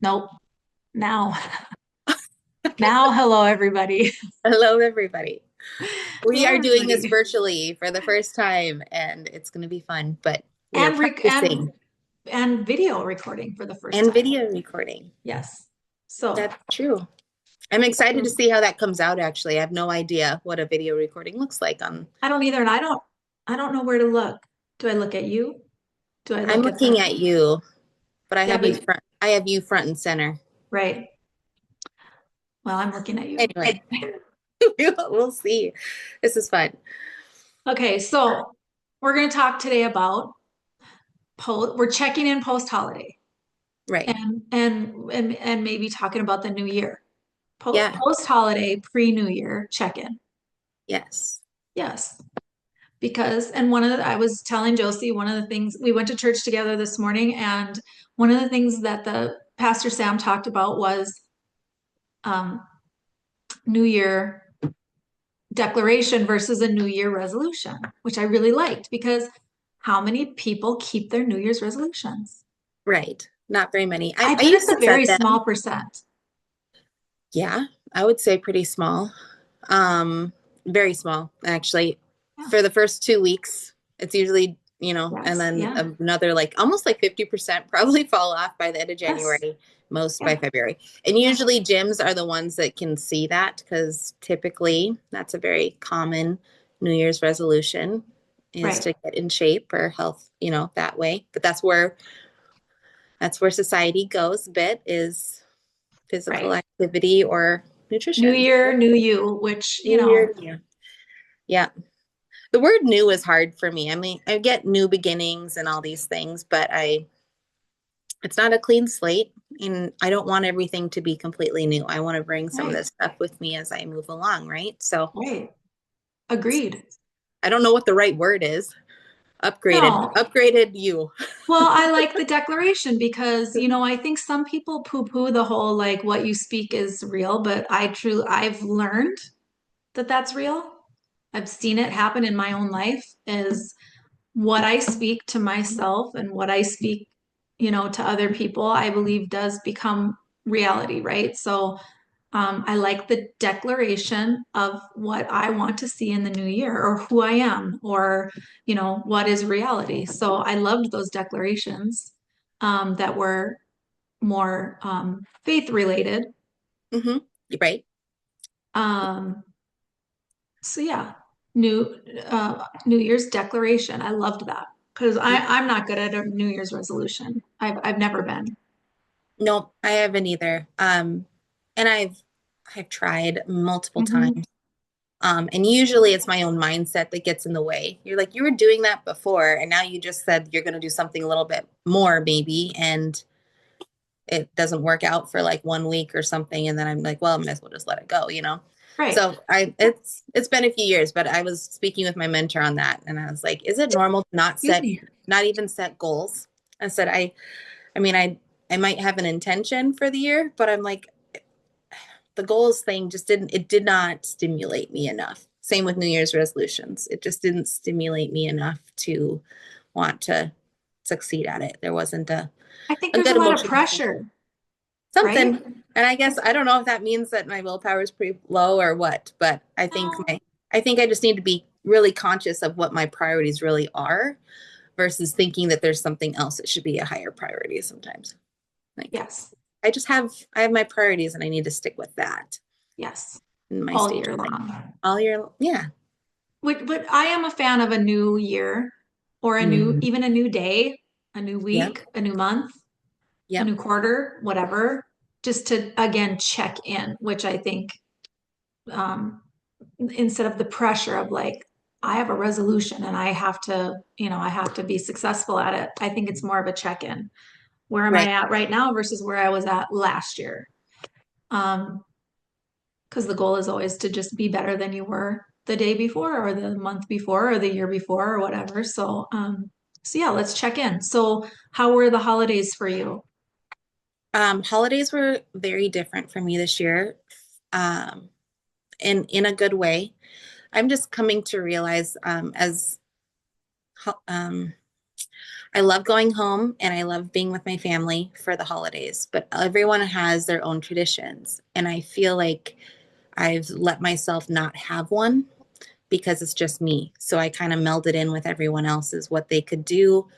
Nope. Now, now, hello, everybody. Hello, everybody. We Hello, are doing this everybody. virtually for the first time, and it's going to be fun, but we are And rec practicing and video recording for the first and time. video recording. Yes. So That's true. I'm excited to see how that comes out, actually. I have no idea what a video recording looks like on. I don't either, and I don't know where to look. Do I look at you? Do I I'm look at looking the, at you, but yeah, but I have you front and center. right. Well, I'm looking at you. Anyway, we'll see. This is fun. Okay, so we're going to talk today about we're checking in post holiday Right. and maybe talking about the new year. Yeah. Post holiday, pre New Year check in. Yes. Yes. Because and one of the I was telling Josie one of the things we went to church together this morning, and one of the things that the Pastor Sam talked about was um, New Year declaration versus a New Year resolution, which I really liked because how many people keep their New Year's resolutions? Right. Not very many. I I bet used it's to a set very them. small percent. Yeah, I would say pretty small. Very small, actually. Yeah. For the first 2 weeks, it's usually, and Yes. then Yeah. another like almost like 50% probably fall off by the end of Yes. January, most by Yeah. February. And Yeah. usually gyms are the ones that can see that because typically that's a very common New Year's resolution is Right. to get in shape or health, that way. But that's where society goes a bit is physical Right. activity or New nutrition. year, new you, which, New Year. Yeah. Yeah. The word new is hard for me. I mean, I get new beginnings and all these things, but it's not a clean slate. And I don't want everything to be completely new. I want to bring some of right. this stuff with me as I move along, right? So Right. Agreed. I don't know what the right word is. No. Upgraded you. Well, I like the declaration because, I think some people poo-poo the whole like what you speak is real, but I've learned that that's real. I've seen it happen in my own life is what I speak to myself and what I speak, to other people, I believe does become reality, right? So I like the declaration of what I want to see in the new year or who I am or, what is reality. So I loved those declarations that were more faith related. Mm-hmm. Right. Um, so yeah, new New Year's declaration. I loved that because Yeah. I'm not good at a New Year's resolution. I've never been. No, I haven't either. And I've tried multiple Hmm. times. And usually it's my own mindset that gets in the way. You're like, you were doing that before, and now you just said you're going to do something a little bit more, maybe, and it doesn't work out for like 1 week or something. And then I'm like, well, I might as well just let it go. Right. So it's been a few years, but I was speaking with my mentor on that, and I was like, is it normal to Excuse me. not even set goals? I said, I mean, I might have an intention for the year, but I'm like, the goals thing just it did not stimulate me enough. Same with New Year's resolutions. It just didn't stimulate me enough to want to succeed at it. There wasn't I think a there's a good lot of emotion. pressure, right? Something. And I guess I don't know if that means that my willpower is pretty low or what, but No. I think I just need to be really conscious of what my priorities really are versus thinking that there's something else that should be a higher priority sometimes. Like Yes. I have my priorities and I need to stick with that Yes. in my All stage year of life. long. All year, yeah. But I am a fan of a new year or Mm. even a new day, a new Yep. week, a new month, a Yep. new quarter, whatever, just to again check in, which I think um, instead of the pressure of like, I have a resolution and I have to be successful at it. I think it's more of a check in. Where am I Right. at right now versus where I was at last year? Um, because the goal is always to just be better than you were the day before or the month before or the year before or whatever. So yeah, let's check in. So how were the holidays for you? Holidays were very different for me this year, um, in a good way. I'm just coming to realize as ho- um, I love going home and I love being with my family for the holidays, but everyone has their own traditions. And I feel like I've let myself not have one because it's just me. So I kind of melded in with everyone else's what they could do,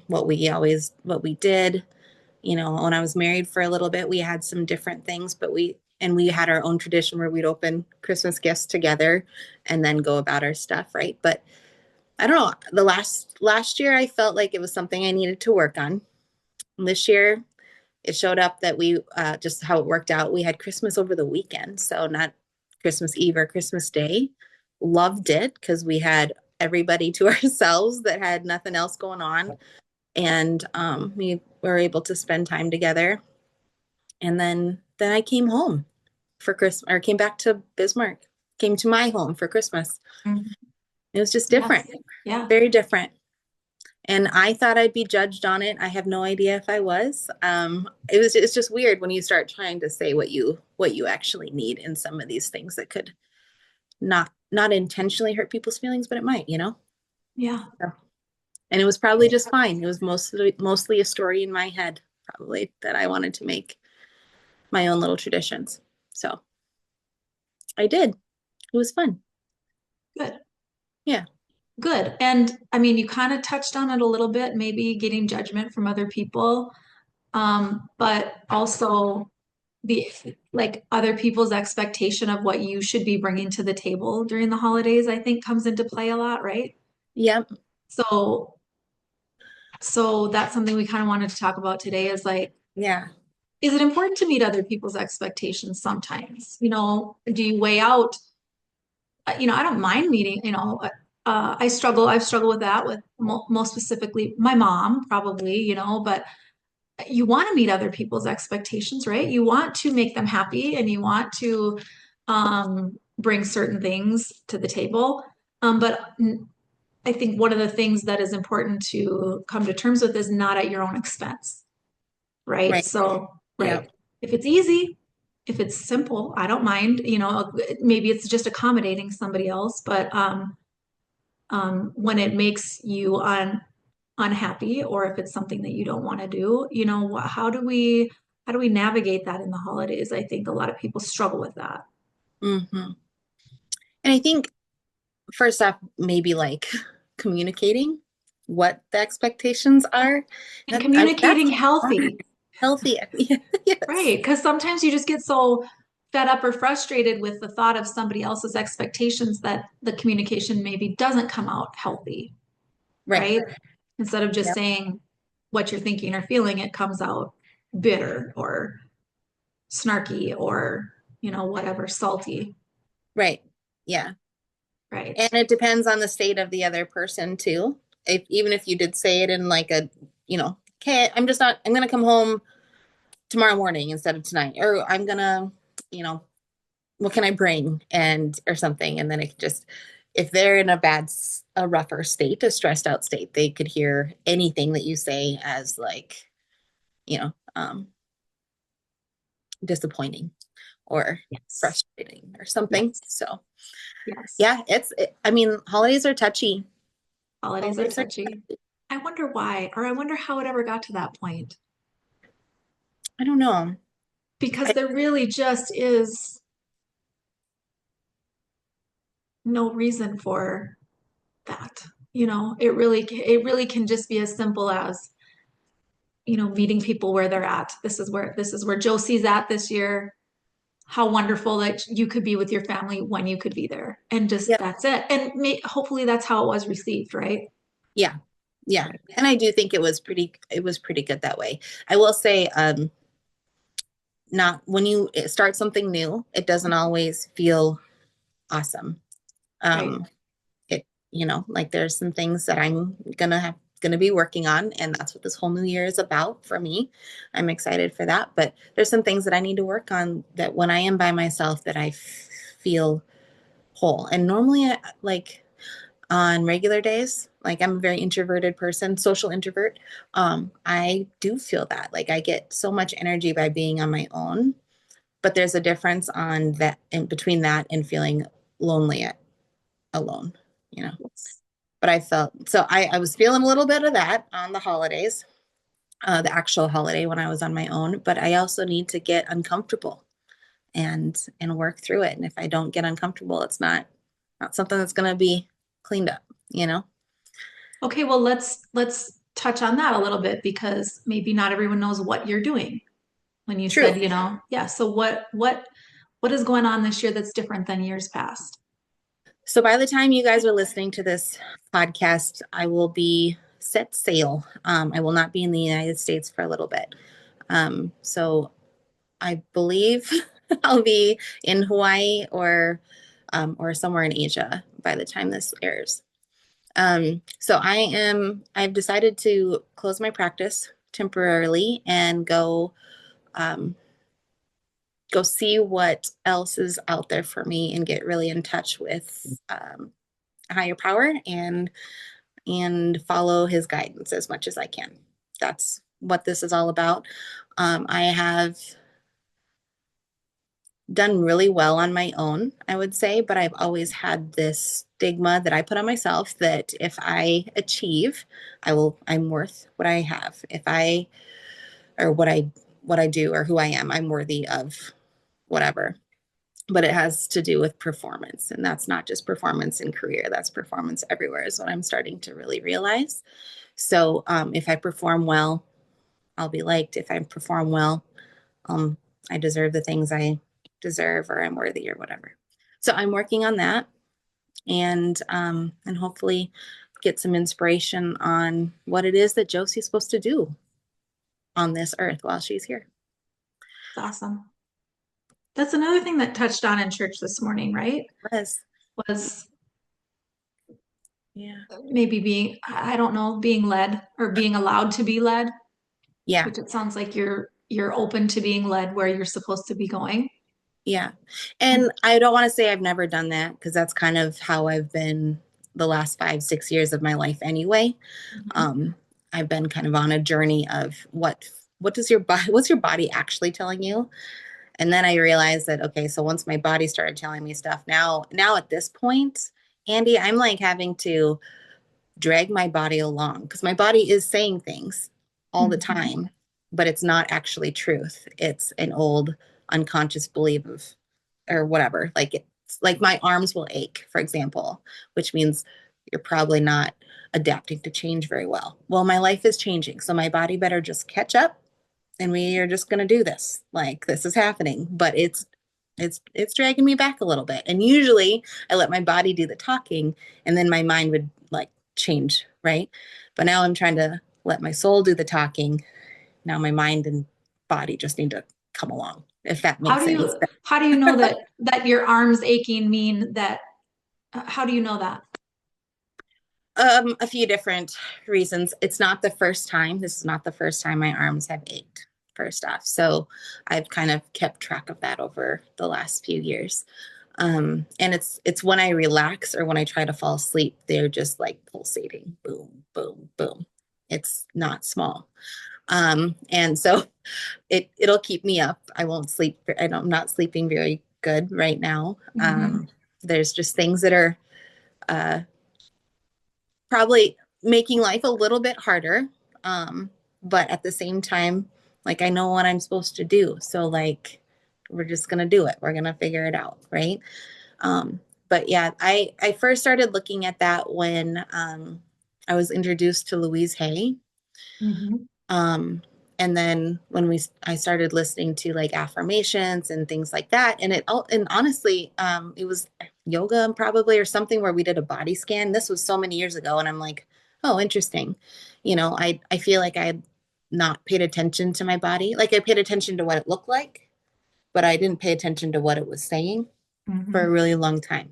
what we did. You know, when I was married for a little bit, we had some different things, but we had our own tradition where we'd open Christmas gifts together and then go about our stuff, right? But I don't know. The last year I felt like it was something I needed to work on. This year it showed up that we just how it worked out. We had Christmas over the weekend, so not Christmas Eve or Christmas Day. Loved it because we had everybody to ourselves that had nothing else going on, and we were able to spend time together. And then I came home for Christmas, or came back to Bismarck, came to my home for Christmas. Mhm. It was just Yes. different, Yeah. very different. And I thought I'd be judged on it. I have no idea if I was. It's just weird when you start trying to say what you actually need in some of these things that could not intentionally hurt people's feelings, but it might, you know. Yeah. So, and it was probably just fine. It was mostly a story in my head, probably that I wanted to make my own little traditions. So I did. It was fun. Good. Yeah. Good. And I mean, you kind of touched on it a little bit, maybe getting judgment from other people, but also the like other people's expectation of what you should be bringing to the table during the holidays, I think comes into play a lot, right? Yep. So, so that's something we kind of wanted to talk about today is like, Yeah. is it important to meet other people's expectations sometimes? You know, do you weigh out, I don't mind meeting, I've struggled with that with most specifically my mom, probably, but you want to meet other people's expectations, right? You want to make them happy and you want to bring certain things to the table. But I think one of the things that is important to come to terms with is not at your own expense, right? Right. So, Yep. right. If it's easy, if it's simple, I don't mind, maybe it's just accommodating somebody else, but when it makes you unhappy or if it's something that you don't want to do, how do we navigate that in the holidays? I think a lot of people struggle with that. Hmm. And I think first off, maybe like communicating what the expectations are. And That's communicating hard. healthy, Healthy. Yes. right? Because sometimes you just get so fed up or frustrated with the thought of somebody else's expectations that the communication maybe doesn't come out healthy, Right. right? Instead of just Yep. saying what you're thinking or feeling, it comes out bitter or snarky or, whatever, salty, Right. Yeah. right? And it depends on the state of the other person too. If even if you did say it in like a, okay, I'm gonna come home tomorrow morning instead of tonight, or I'm gonna, you know, what can I bring and or something, and then it could just if they're in a rougher state, a stressed out state, they could hear anything that you say as like, you know, disappointing or Yes. frustrating or something. Yes. So Yes. yeah, I mean, holidays are touchy. Holidays are Holidays are touchy. I wonder why, or I wonder how it ever got to that point. I don't know. Because I, there really just is no reason for that. It really can just be as simple as, meeting people where they're at. This is where Josie's at this year. How wonderful that you could be with your family when you could be there. And just yep. that's it. And hopefully that's how it was received, right? Yeah. Yeah. Right. And I do think it was pretty good that way. I will say, not when you start something new, it doesn't always feel awesome. Right. Um, it, like there's some things that gonna be working on, and that's what this whole new year is about for me. I'm excited for that, but there's some things that I need to work on that when I am by myself that feel whole. And normally, like on regular days, like I'm a very introverted person, social introvert. I do feel that like I get so much energy by being on my own, but there's a difference on that in between that and feeling lonely alone, you know. Yes. but I felt so I was feeling a little bit of that on the holidays, the actual holiday when I was on my own, but I also need to get uncomfortable and work through it. And if I don't get uncomfortable, it's not something that's going to be cleaned up, you know? Okay, well, let's touch on that a little bit because maybe not everyone knows what you're doing when you True. said, yeah. So what is going on this year that's different than years past? So by the time you guys are listening to this podcast, I will be set sail. I will not be in the United States for a little bit. So I believe I'll be in Hawaii or somewhere in Asia by the time this airs. So I've decided to close my practice temporarily and um, go see what else is out there for me and get really in touch with higher power and follow his guidance as much as I can. That's what this is all about. I have done really well on my own, I would say, but I've always had this stigma that I put on myself that if I achieve, I'm worth what I have. If I or what I do or who I am, I'm worthy of whatever. But it has to do with performance, and that's not just performance in career, that's performance everywhere is what I'm starting to really realize. So if I perform well, I'll be liked. If I perform well, um, I deserve the things I deserve or I'm worthy or whatever. So I'm working on that and hopefully get some inspiration on what it is that Josie's supposed to do on this earth while she's here. It's awesome. That's another thing that touched on in church this morning, right? Liz. Was Yeah. maybe I don't know, being led or being allowed to be led, Yeah. which it sounds like you're open to being led where you're supposed to be going. Yeah. And I don't want to say I've never done that because that's kind of how I've been the last 5, 6 years of my life anyway. Mhm. Um, I've been kind of on a journey of what does your body what's your body actually telling you? And then I realized that okay, so once my body started telling me stuff, now at this point, Andy, I'm like having to drag my body along because my body is saying things all the Mhm. time, but it's not actually truth. It's an old unconscious belief of or whatever. Like it's like my arms will ache, for example, which means you're probably not adapting to change very well. Well, my life is changing, so my body better just catch up and we are just going to do this. Like this is happening, but it's dragging me back a little bit. And usually I let my body do the talking and then my mind would like change, right? But now I'm trying to let my soul do the talking. Now my mind and body just need to come along, if that How makes do any you sense. how do you know that your arms aching mean that how do you know that? A few different reasons. It's not the first time. This is not the first time my arms have ached, first off. So I've kind of kept track of that over the last few years. And it's when I relax or when I try to fall asleep, they're just like pulsating, boom, boom, boom. It's not small. And so it'll keep me up. I won't sleep. I'm not sleeping very good right now. Mhm. There's just things that are uh, probably making life a little bit harder. Um, but at the same time, like I know what I'm supposed to do. So like we're just gonna do it. We're gonna figure it out, right? Um, but yeah, I first started looking at that when I was introduced to Louise Hay. Mhm. Um, and then when I started listening to like affirmations and things like that, and honestly, it was yoga probably or something where we did a body scan. This was so many years ago, and I'm like, oh, interesting. I feel like I had not paid attention to my body. Like I paid attention to what it looked like, but I didn't pay attention to what it was saying for a Mhm. really long time.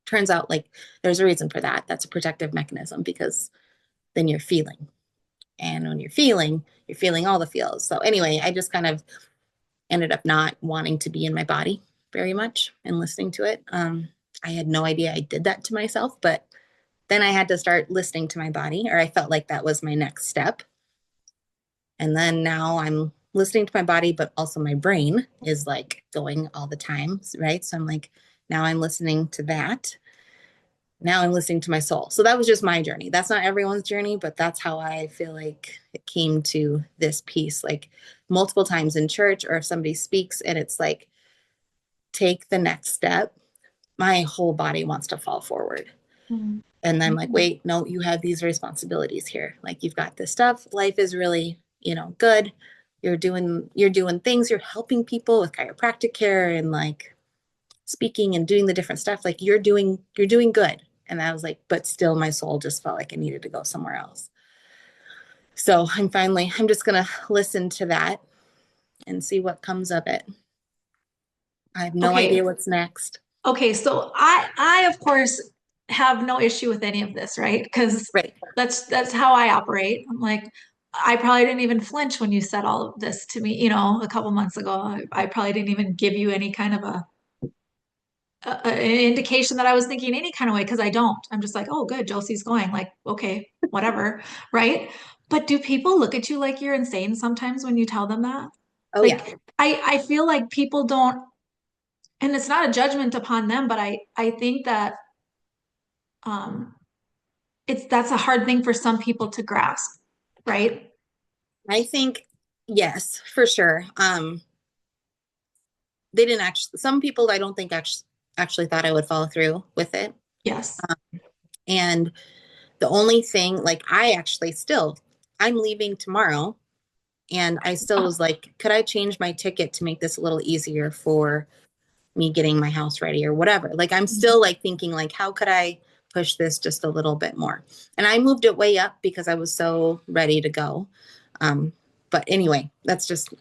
Turns out like there's a reason for that. That's a protective mechanism because then you're feeling. And when you're feeling all the feels. So anyway, I just kind of ended up not wanting to be in my body very much and listening to it. I had no idea I did that to myself, but then I had to start listening to my body, or I felt like that was my next step. And then now I'm listening to my body, but also my brain is like going all the time, right? So I'm like, now I'm listening to that. now I'm listening to my soul. So that was just my journey. That's not everyone's journey, but that's how I feel like it came to this piece. Like multiple times in church, or if somebody speaks and it's like, take the next step, my whole body wants to fall forward. Mm. And I'm like, Mhm. wait, no, you have these responsibilities here. Like you've got this stuff. Life is really, good. You're doing things, you're helping people with chiropractic care and like speaking and doing the different stuff. Like you're doing good. And I was like, but still my soul just felt like it needed to go somewhere else. So I'm just gonna listen to that and see what comes of it. I have no Okay. idea what's next. Okay, so I of course have no issue with any of this, right? Because Right. that's how I operate. I'm like, I probably didn't even flinch when you said all of this to me, a couple months ago. I probably didn't even give you any kind of an indication that I was thinking any kind of way because I don't. I'm just like, oh, good, Josie's going. Like, okay, whatever, right? But do people look at you like you're insane sometimes when you tell them that? Oh yeah. Like, I feel like people don't, and it's not a judgment upon them, but I think that um that's a hard thing for some people to grasp, right? I think yes, for sure. They didn't actually, some people I don't think actually thought I would follow through with it. Yes. And the only thing, like, I'm leaving tomorrow, and I still was like, could I change my ticket to make this a little easier for me getting my house ready or whatever? Like, I'm still like thinking, like, how could I push this just a little bit more? And I moved it way up because I was so ready to go. Um, but anyway, that's just,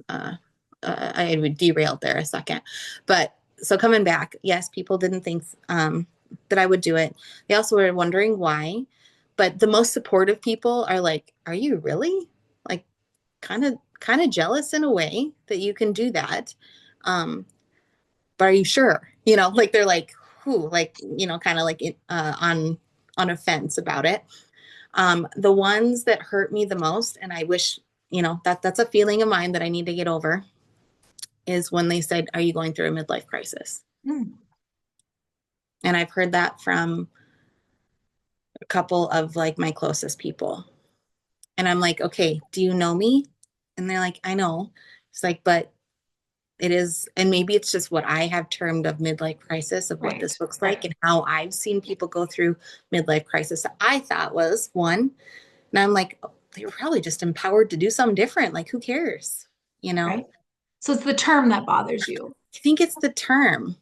uh, I derailed there a second. But so coming back, yes, people didn't think that I would do it. They also were wondering why. But the most supportive people are like, "Are you really like kind of jealous in a way that you can do that? But are you sure? Like they're like, who, like kind of like on a fence about it. The ones that hurt me the most, and I wish that's a feeling of mine that I need to get over is when they said, are you going through a midlife crisis? Mm. And I've heard that from a couple of like my closest people. And I'm like, okay, do you know me? And they're like, I know. It's like, but it is, and maybe it's just what I have termed of midlife crisis of what Right. this looks like and how I've seen people go through midlife crisis that I thought was one. And I'm like, oh, they were probably just empowered to do something different. Like, who cares? You know, Right. So it's the term that bothers you. I think it's the term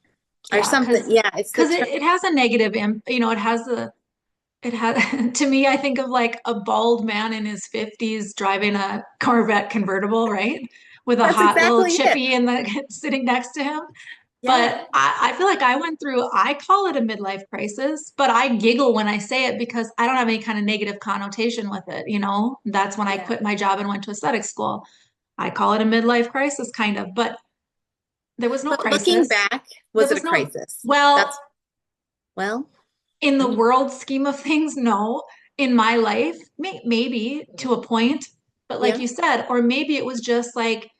or Yeah, something. Yeah, it's the because term. it has a negative it has it has to me, I think of like a bald man in his 50s driving a Corvette convertible, right? With a That's hot little exactly it. chippy in the sitting next to him. Yeah. But I feel like I call it a midlife crisis, but I giggle when I say it because I don't have any kind of negative connotation with it. That's when I Yeah. quit my job and went to aesthetic school. I call it a midlife crisis, kind of, but there was no But looking crisis. back, There was it a was no, crisis? well, That's, well, in the mm, world scheme of things, no. In my life, maybe to a point, but like yeah. you said, or maybe it was just like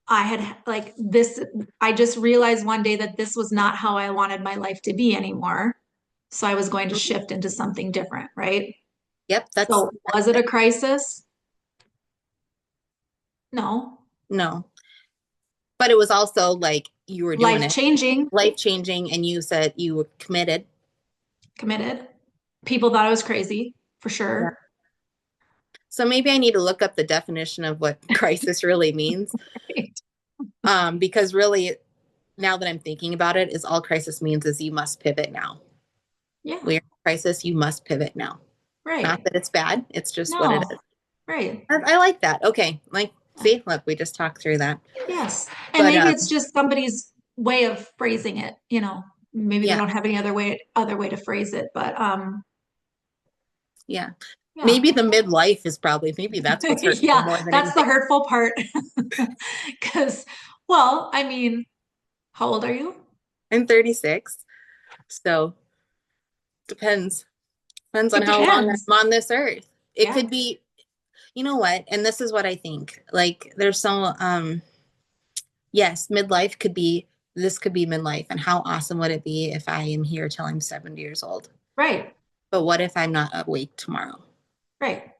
I had like this, I just realized one day that this was not how I wanted my life to be anymore. So I was going to Mhm. shift into something different, right? Yep. So That's was it it. a crisis? No. No, but it was also like you were doing Life it, changing, life changing, and you said you were committed. committed. People thought I was crazy, for Yeah. sure. So maybe I need to look up the definition of what crisis really means. Because really, now that I'm thinking about it, is all crisis means is you must pivot now. Yeah, We're in crisis, you must pivot now. Not right. that it's bad, it's just what it No, is. right. I like that. Okay. Like, see, look, we just talked through that. Yes. And But maybe it's just somebody's way of phrasing it. Maybe they yeah, don't have any other way to phrase it, but yeah. yeah. Maybe the midlife is probably, maybe that's what's hurting me Yeah, more than that's the anything. hurtful part. Because, well, I mean, how old are you? I'm 36. So depends. Depends on It how long depends. I'm on this earth. It Yeah. could be, you know what? And this is what I think. Like there's so yes, midlife could be this could be midlife, and how awesome would it be if I am here till I'm 70 years old? Right. But what if I'm not awake tomorrow? Right.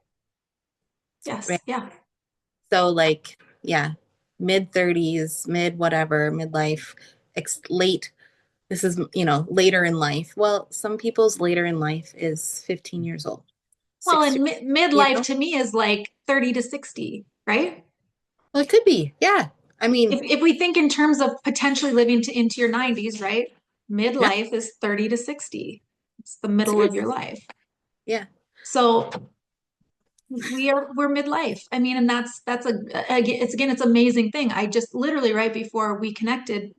Yes. Right. Yeah. So like, yeah, mid 30s, mid whatever, midlife, late. This is, later in life. Well, some people's later in life is 15 years old, Well, 60, and you midlife know? to me is like 30 to 60, right? Well, it could be. Yeah. I mean, If we think in terms of potentially living into your 90s, right? yeah, Midlife is 30 to 60. It's the middle of seriously. your life. Yeah. So we're midlife. I mean, and that's it's amazing thing. I just literally right before we connected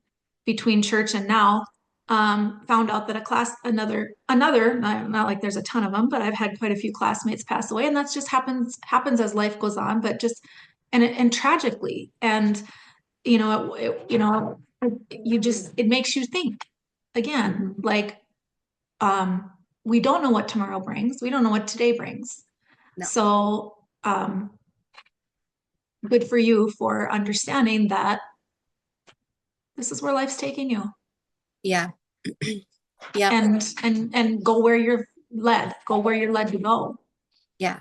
between church and now, found out that a class another not like there's a ton of them, but I've had quite a few classmates pass away, and that's just happens as life goes on, but just and tragically, and you just it makes you think again, Mhm. like um we don't know what tomorrow brings. We don't know what today brings. No. So, good for you for understanding that this is where life's taking you, Yeah. Yep. and go where you're led to go. Yeah.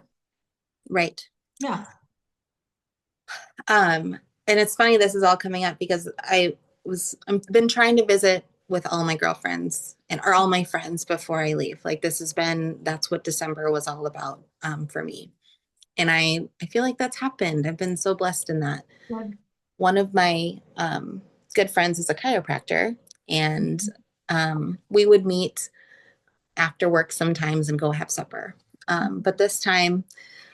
Right. Yeah. And it's funny this is all coming up because I've been trying to visit with all my girlfriends and or all my friends before I leave. Like that's what December was all about for me. And I feel like that's happened. I've been so blessed in that. Good. One of my good friends is a chiropractor, and we would meet after work sometimes and go have supper. But this time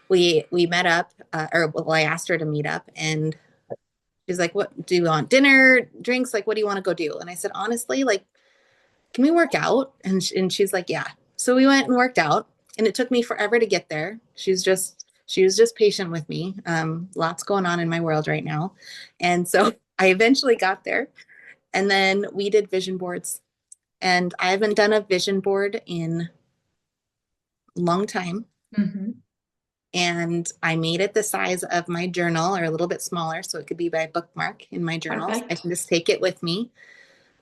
we met up, or well, I asked her to meet up, and she's like, "What do you want? Dinner, drinks? Like, what do you want to go do?" And I said, honestly, like, can we work out? And she's like, yeah. So we went and worked out, and it took me forever to get there. She was just patient with me. Lots going on in my world right now, and so I eventually got there, and then we did vision boards, and I haven't done a vision board in a long time. Mm-hmm. And I made it the size of my journal or a little bit smaller so it could be by bookmark in my journals. I Perfect. can just take it with me.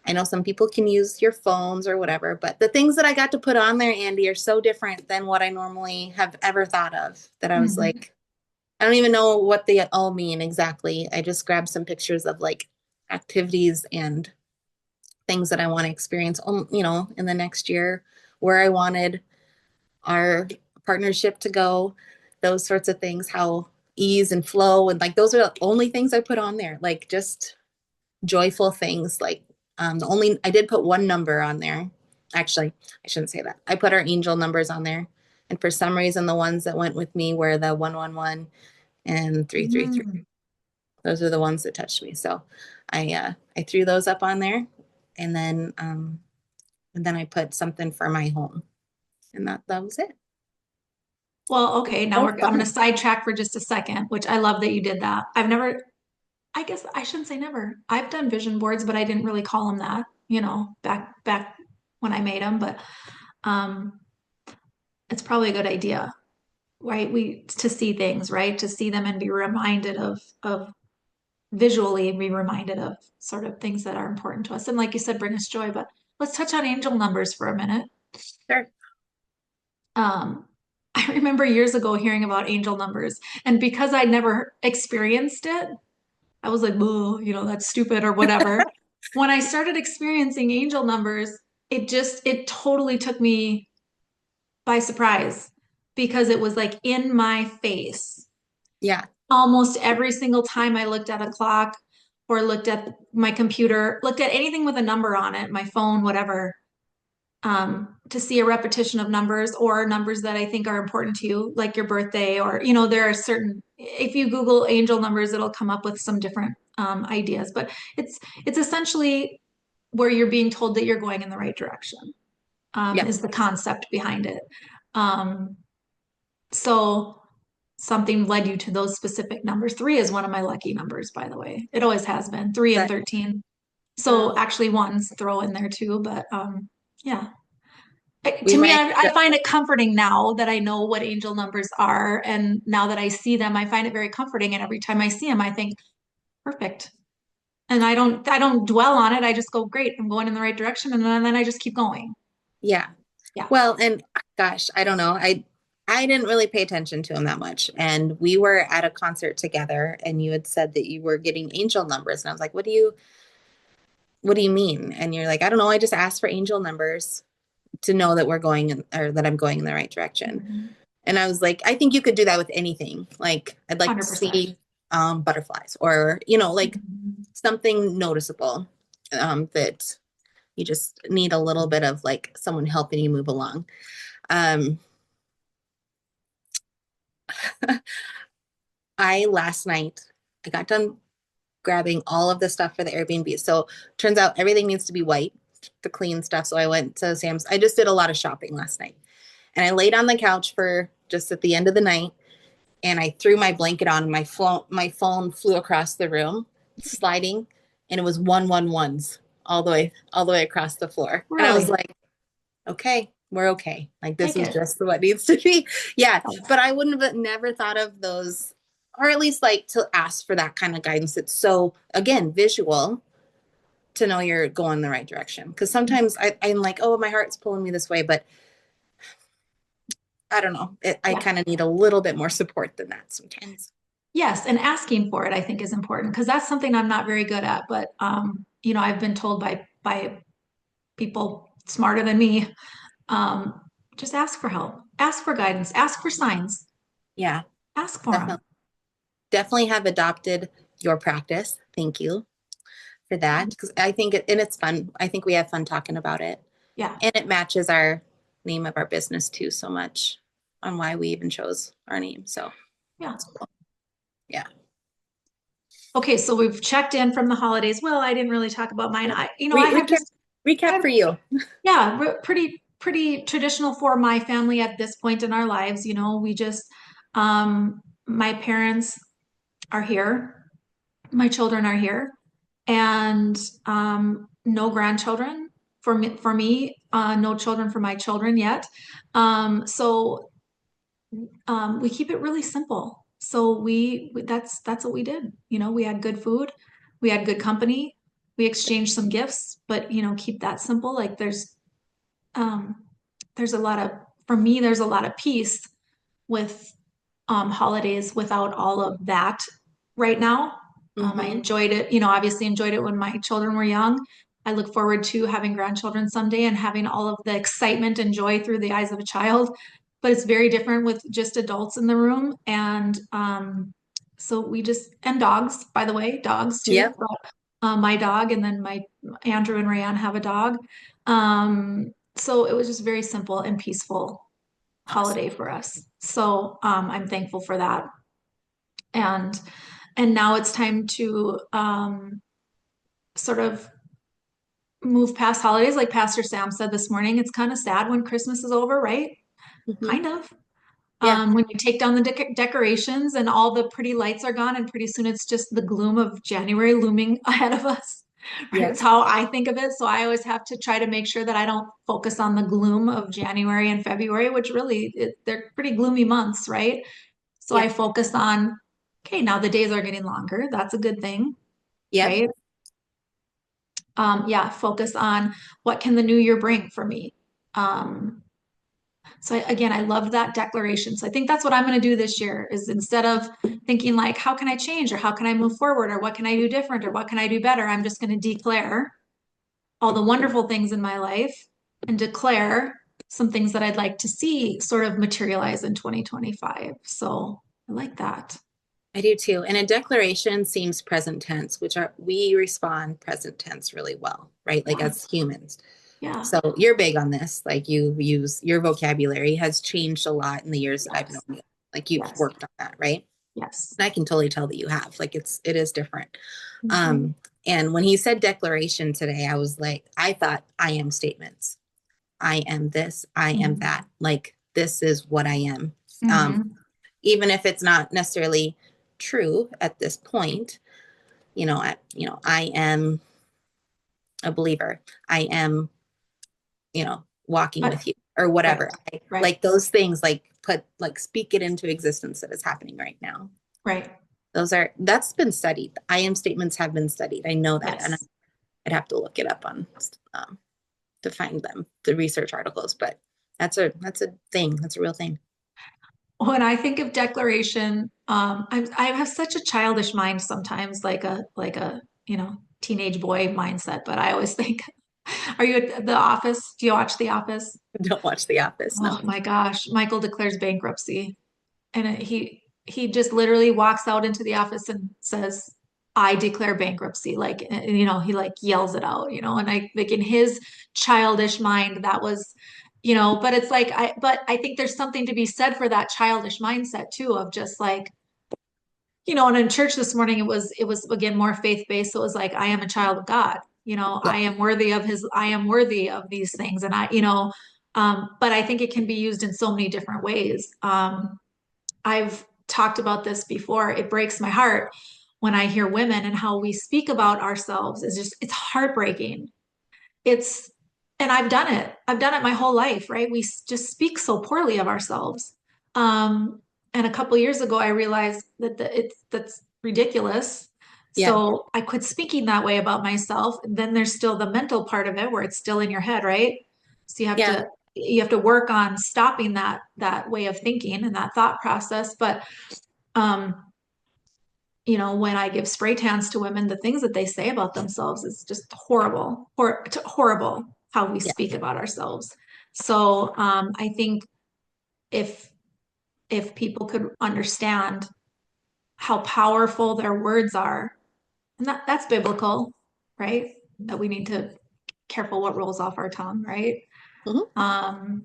I know some people can use your phones or whatever, but the things that I got to put on there, Andy, are so different than what I normally have ever thought of that I was Mm-hmm. like, I don't even know what they all mean exactly. I just grabbed some pictures of like activities and things that I want to experience, in the next year, where I wanted our partnership to go, those sorts of things, how ease and flow. And like, those are the only things I put on there, like just joyful things. Like, I did put one number on there. Actually, I shouldn't say that. I put our angel numbers on there. And for some reason, the ones that went with me were the 111 and 333. Mm. Those are the ones that touched me. So I threw those up on there, and then I put something for my home, and that was it. Well, okay, now So I'm going to fun. sidetrack for just a second, which I love that you did that. I guess I shouldn't say never. I've done vision boards, but I didn't really call them that, back when I made them, but um, it's probably a good idea, right? To see things, right? To see them and be reminded of visually be reminded of sort of things that are important to us. And like you said, bring us joy. But let's touch on angel numbers for a minute. Sure. Um, I remember years ago hearing about angel numbers, and because I'd never experienced it, I was like, "Boo, that's stupid" or whatever. When I started experiencing angel numbers, it totally took me by surprise because it was like in my face. Yeah. Almost every single time I looked at a clock or looked at my computer, looked at anything with a number on it, my phone, whatever, to see a repetition of numbers or numbers that I think are important to you, like your birthday, or, there are if you Google angel numbers, it'll come up with some different ideas, but it's essentially where you're being told that you're going in the right direction, Yeah. is the concept behind it. Um, so something led you to those specific numbers. Three is one of my lucky numbers, by the way. It always has been, 3 and That 13. So um, actually ones throw in there too, but yeah. we To me, might I find it comforting now that I know what angel numbers are. And now that I see them, I find it very comforting. And every time I see them, I think, perfect. And I don't dwell on it. I just go, great, I'm going in the right direction. And then I just keep going. Yeah. Yeah. Well, and gosh, I don't know. I didn't really pay attention to him that much. And we were at a concert together and you had said that you were getting angel numbers. And I was like, what do you mean? And you're like, I don't know. I just asked for angel numbers to know that we're going or that I'm going in the right direction. Mhm. And I was like, I think you could do that with anything. Like, I'd like to 100%. see butterflies or, like Mhm. something noticeable that you just need a little bit of like someone helping you move along. Um, last night, I got done grabbing all of the stuff for the Airbnb. So turns out everything needs to be white, the clean stuff. So I went to Sam's. I just did a lot of shopping last night. And I laid on the couch for just at the end of the night and I threw my blanket on and my phone flew across the room, sliding, and it was 111s all the way across the floor. And I was Really? like, okay, we're okay. Like this Take is it. just what needs to be. Yeah. But I wouldn't have never thought of those, or at least like to ask for that kind of guidance. It's so again visual to know you're going the right direction. Because sometimes I'm like, oh, my heart's pulling me this way, but I don't know. I Yeah. kind of need a little bit more support than that sometimes. Yes, and asking for it I think is important because that's something I'm not very good at. But I've been told by people smarter than me, um, just ask for help, ask for guidance, ask for signs, Yeah, ask for them. definitely. Definitely have adopted your practice. Thank you for that. Because I think and it's fun. I think we have fun talking about it. Yeah, And it matches our name of our business too so much on why we even chose our name. So yeah. that's cool. Yeah. Okay, so we've checked in from the holidays. Well, I didn't really talk about mine. I have Recap, just, I recap have, for you. yeah, pretty traditional for my family at this point in our lives. We just, my parents are here, my children are here, and no grandchildren for me, no children for my children yet. So we keep it really simple. So that's what we did. We had good food, we had good company, we exchanged some gifts, but keep that simple. Like um, there's a lot of for me, there's a lot of peace with holidays without all of that right now. I Mm-hmm. enjoyed it, obviously enjoyed it when my children were young. I look forward to having grandchildren someday and having all of the excitement and joy through the eyes of a child. But it's very different with just adults in the room. And so and dogs, by the way, dogs too. Yep. My dog and then my Andrew and Rayanne have a dog. So it was just very simple and peaceful Awesome. holiday for us. So I'm thankful for that. And and now it's time to sort of move past holidays. Like Pastor Sam said this morning, it's kind of sad when Christmas is over, right? Mm-hmm. Kind of. Yeah. When you take down the decorations and all the pretty lights are gone, and pretty soon it's just the gloom of January looming ahead of us. Right? Yep. It's how I think of it. So I always have to try to make sure that I don't focus on the gloom of January and February, which really they're pretty gloomy months, right? So I Yep. focus on, okay, now the days are getting longer. That's a good thing, Yep. right? Yeah, focus on what can the new year bring for me. Um, again, I love that declaration. So I think that's what I'm going to do this year is instead of thinking like, how can I change or how can I move forward or what can I do different or what can I do better? I'm just going to declare all the wonderful things in my life and declare some things that I'd like to see sort of materialize in 2025. So I like that. I do too. And a declaration seems present tense, which we respond present tense really well, right? Like Yeah. as humans. Yeah. So you're big on this. Like you use your vocabulary has changed a lot in the years that I've known Yes. you. Like you've Yes. worked on that, right? Yes. And I can totally tell that you have. Like it is different. Mhm. Um, and when he said declaration today, I was like, I thought I am statements. I am this, I am Mhm. that. Like this is what I am. Um, Mhm. even if it's not necessarily true at this point, I am a believer. I am, walking But with you or right, whatever. I right, like those things, like speak it into existence that is happening right now. right. That's been studied. I am statements have been studied. I know that. And Yes. I'd have to look it up on, to find them, the research articles, but that's a thing. That's a real thing. When I think of declaration, I have such a childish mind sometimes, like a teenage boy mindset. But I always think, are you at The Office? Do you watch The Office? Don't watch The Office. Oh No. my gosh, Michael declares bankruptcy, and he just literally walks out into the office and says, "I declare bankruptcy." Like, he like yells it out, and I like in his childish mind that was, but it's like but I think there's something to be said for that childish mindset too of just like, and in church this morning it was again more faith-based. So it was like, I am a child of God. Yep. I am worthy of these things. And but I think it can be used in so many different ways. I've talked about this before. It breaks my heart when I hear women and how we speak about ourselves. It's heartbreaking. It's, and I've done it. I've done it my whole life, right? We just speak so poorly of ourselves. And a couple years ago, I realized that's ridiculous. Yeah. So I quit speaking that way about myself. Then there's still the mental part of it where it's still in your head, right? So Yeah. you have to work on stopping that way of thinking and that thought process. But um, when I give spray tans to women, the things that they say about themselves is just horrible, horrible how we Yeah. speak about ourselves. So I think if people could understand how powerful their words are, and that's biblical, right? That we need to careful what rolls off our tongue, right? Mhm. Um,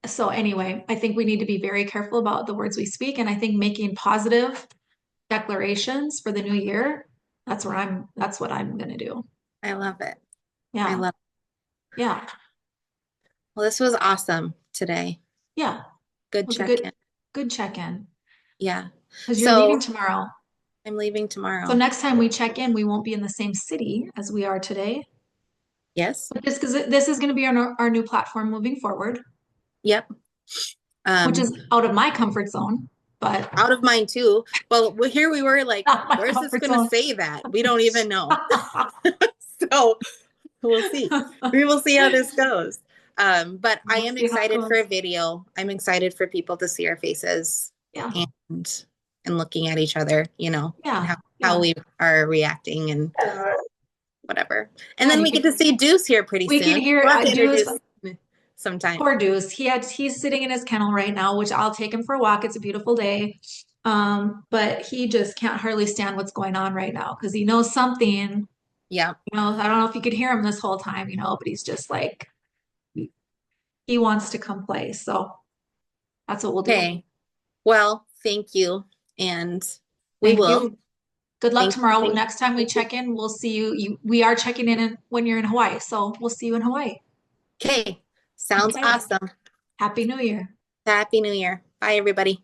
so anyway, I think we need to be very careful about the words we speak, and I think making positive declarations for the new year, that's what I'm gonna do. I love it. I Yeah. love Yeah. Well, this was awesome today. Yeah. It Good was a check-in. good check-in Yeah. because you're leaving So tomorrow. I'm leaving So tomorrow. next time we check in, we won't be in the same city as we are today. Yes. But because this is going to be our new platform moving forward, Yep. which Um, is out of my comfort zone, but out of mine too. Well, here we were like, not my where's this comfort going to zone. say that? We don't even know. So we'll see. We will see how this goes. But I We'll am see how it excited for a goes. video. I'm excited for people to see our faces Yeah. and looking at each other, and Yeah. how Yeah. we are reacting and whatever. And Yeah. then You we get can to see Deuce here pretty we can soon. hear We'll have to Deuce. introduce sometime. Poor Deuce. He's sitting in his kennel right now, which I'll take him for a walk. It's a beautiful day. But he just can't hardly stand what's going on right now because he knows something. Yeah. I don't know if you could hear him this whole time, but he's just like he wants to come play. So that's what we'll do. Okay. Well, thank you. And we Thank will. you. Good luck Thank tomorrow. you. Next time we Thank you. check in, we'll see you. We are checking in when you're in Hawaii. So we'll see you in Hawaii. Okay. Sounds Okay. awesome. Happy New Year. Happy New Year. Bye, everybody.